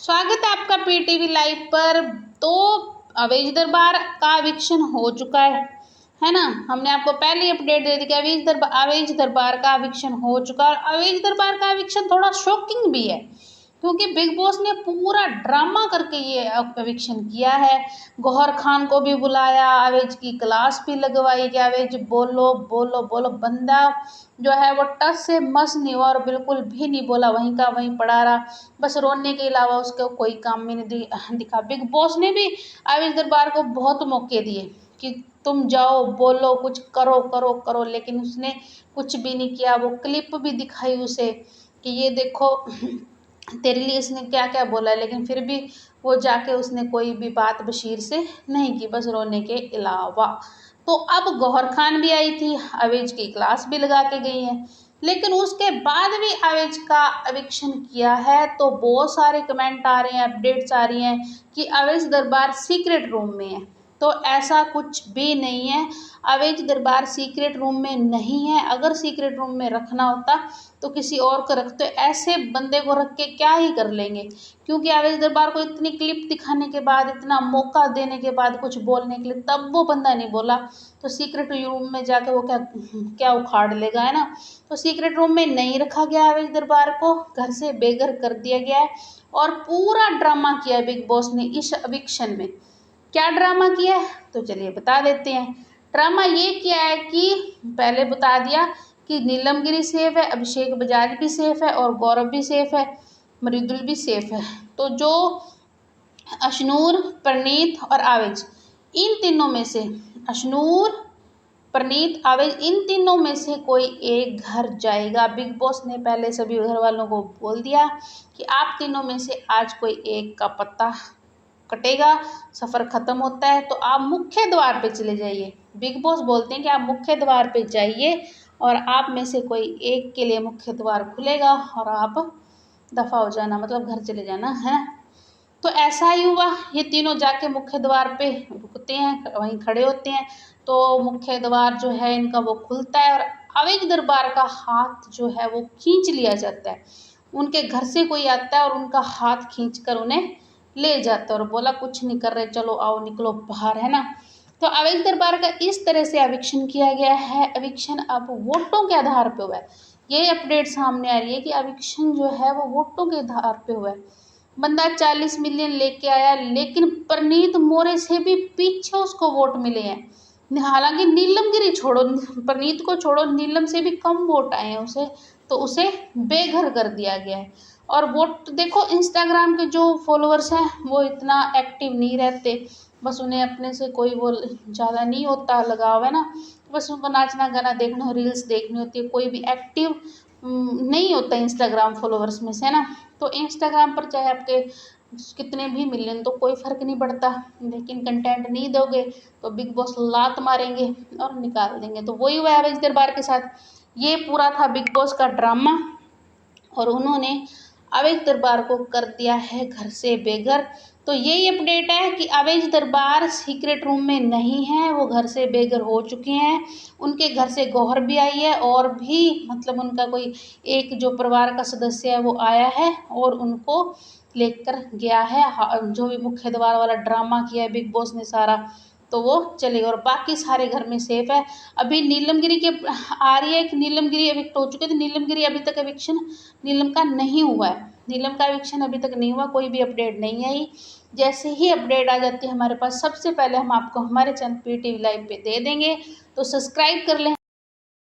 स्वागत है आपका पीटीवी लाइव पर। तो अवेज दरबार का एविक्शन हो चुका है ना। हमने आपको पहले अपडेट दे दी कि अवेज दरबार का एविक्शन हो चुका है। अवेज दरबार का एविक्शन थोड़ा शॉकिंग भी है क्योंकि बिग बॉस ने पूरा ड्रामा करके ये एविक्शन किया है। गौहर खान को भी बुलाया, अवेज की क्लास भी लगवाई कि अवेज बोलो बोलो बोलो। बंदा जो है वो टस से मस नहीं हुआ और बिल्कुल भी नहीं बोला, वहीं का वहीं पड़ा रहा। बस रोने के अलावा उसको कोई काम में नहीं दिखा। बिग बॉस ने भी अवेज दरबार को बहुत मौके दिए कि तुम जाओ बोलो कुछ करो करो करो, लेकिन उसने कुछ भी नहीं किया। वो क्लिप भी दिखाई उसे कि ये देखो तेरे लिए इसने क्या क्या बोला, लेकिन फिर भी वो जाके उसने कोई भी बात बशीर से नहीं की, बस रोने के अलावा। तो अब गौहर खान भी आई थी, अवेज की क्लास भी लगा के गई है, लेकिन उसके बाद भी अवेज का एविक्शन किया है। तो बहुत सारे कमेंट आ रहे हैं, अपडेट्स आ रही हैं कि अवेज दरबार सीक्रेट रूम में है। तो ऐसा कुछ भी नहीं है, अवेज दरबार सीक्रेट रूम में नहीं है। अगर सीक्रेट रूम में रखना होता तो किसी और को रखते, ऐसे बंदे को रख के क्या ही कर लेंगे। क्योंकि अवेज दरबार को इतनी क्लिप दिखाने के बाद, इतना मौका देने के बाद कुछ बोलने के लिए, तब वो बंदा नहीं बोला तो सीक्रेट रूम में जाके वो क्या क्या उखाड़ लेगा, है ना। तो सीक्रेट रूम में नहीं रखा गया, अवेज दरबार को घर से बेघर कर दिया गया है। और पूरा ड्रामा किया है बिग बॉस ने इस एविक्शन में। क्या ड्रामा किया है तो चलिए बता देते हैं। ड्रामा ये किया है कि पहले बता दिया कि नीलम गिरी सेफ है, अभिषेक बजाज भी सेफ है और गौरव भी सेफ है, मृदुल भी सेफ है। तो जो अशनूर, प्रनीत और आवेज, इन तीनों में से अशनूर, प्रनीत, आवेज, इन तीनों में से कोई एक घर जाएगा। बिग बॉस ने पहले सभी घर वालों को बोल दिया कि आप तीनों में से आज कोई एक का पत्ता कटेगा, सफ़र ख़त्म होता है तो आप मुख्य द्वार पे चले जाइए। बिग बॉस बोलते हैं कि आप मुख्य द्वार पे जाइए और आप में से कोई एक के लिए मुख्य द्वार खुलेगा और आप दफ़ा हो जाना, मतलब घर चले जाना है। तो ऐसा ही हुआ, ये तीनों जाके मुख्य द्वार पे रुकते हैं, वहीं खड़े होते हैं। तो मुख्य द्वार जो है इनका वो खुलता है और अवेज दरबार का हाथ जो है वो खींच लिया जाता है। उनके घर से कोई आता है और उनका हाथ खींचकर उन्हें ले जाता है और बोला कुछ नहीं कर रहे, चलो आओ निकलो बाहर, है ना। तो अवेज दरबार का इस तरह से एविक्शन किया गया है। एविक्शन अब वोटों के आधार पे हुआ है। ये अपडेट सामने आ रही है कि एविक्शन जो है वो वोटों के आधार पे हुआ है। बंदा 40 मिलियन लेके आया, लेकिन प्रनीत मोरे से भी पीछे उसको वोट मिले हैं। हालांकि नीलम गिरी छोड़ो, प्रनीत को छोड़ो, नीलम से भी कम वोट आए हैं उसे, तो उसे बेघर कर दिया गया है। और वोट देखो, इंस्टाग्राम के जो फॉलोअर्स हैं वो इतना एक्टिव नहीं रहते, बस उन्हें अपने से कोई वो ज़्यादा नहीं होता लगाव, है ना। बस उनको नाचना गाना देखना, रील्स देखनी होती है, कोई भी एक्टिव नहीं होता इंस्टाग्राम फॉलोअर्स में से, है ना। तो इंस्टाग्राम पर चाहे आपके कितने भी मिलियन, तो कोई फ़र्क नहीं पड़ता, लेकिन कंटेंट नहीं दोगे तो बिग बॉस लात मारेंगे और निकाल देंगे। तो वही हुआ है अवेज दरबार के साथ। ये पूरा था बिग बॉस का ड्रामा और उन्होंने अवेज दरबार को कर दिया है घर से बेघर। तो यही अपडेट है कि अवेज दरबार सीक्रेट रूम में नहीं है, वो घर से बेघर हो चुके हैं। उनके घर से गौहर भी आई है और भी मतलब उनका कोई एक जो परिवार का सदस्य है वो आया है और उनको लेकर गया है। जो भी मुख्य द्वार वाला ड्रामा किया है बिग बॉस ने सारा, तो वो चलेगा और बाकी सारे घर में सेफ है। अभी नीलम गिरी के आ रही है कि नीलम गिरी एविक्ट हो चुके थे। नीलम गिरी अभी तक एविक्शन नीलम का नहीं हुआ है। नीलम का एविक्शन अभी तक नहीं हुआ, कोई भी अपडेट नहीं आई। जैसे ही अपडेट आ जाती है हमारे पास, सबसे पहले हम आपको हमारे चैनल पीटीवी लाइव पे दे देंगे। तो सब्सक्राइब कर लें।